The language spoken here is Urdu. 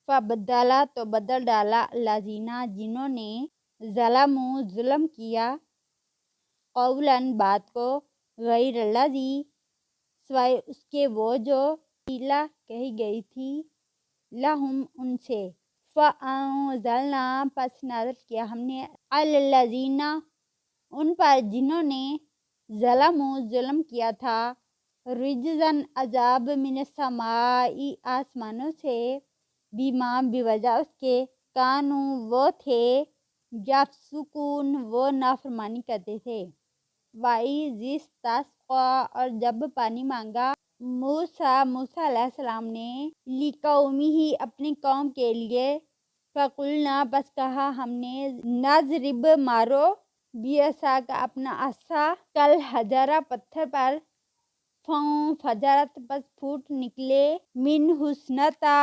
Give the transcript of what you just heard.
فبدلا تو بدل ڈالا الذین جنہوں نے ظلموا ظلم کیا قولاً بات کو غیر الذی سوائے اس کے وہ جو قیلا کہی گئی تھی لہم ان سے فانزلنا پس نازل کیا ہم نے علی الذین ان پر جنہوں نے ظلموا ظلم کیا تھا رجزاً عذاب من السماء آسمانوں سے بیما بوجہ اس کے کانوں وہ تھے یفسقون وہ نافرمانی کرتے تھے وَإِذِ اسْتَسْقَىٰ اور جب پانی مانگا موسیٰ علیہ السلام نے لِقَوْمِهِ اپنی قوم کے لیے فَقُلْنَا بس کہا ہم نے نَضْرِبْ مارو بِعَصَاکَ اپنا عصا کل حجرہ پتھر پر فَانفَجَرَتْ بس پھوٹ نکلے من اثنتا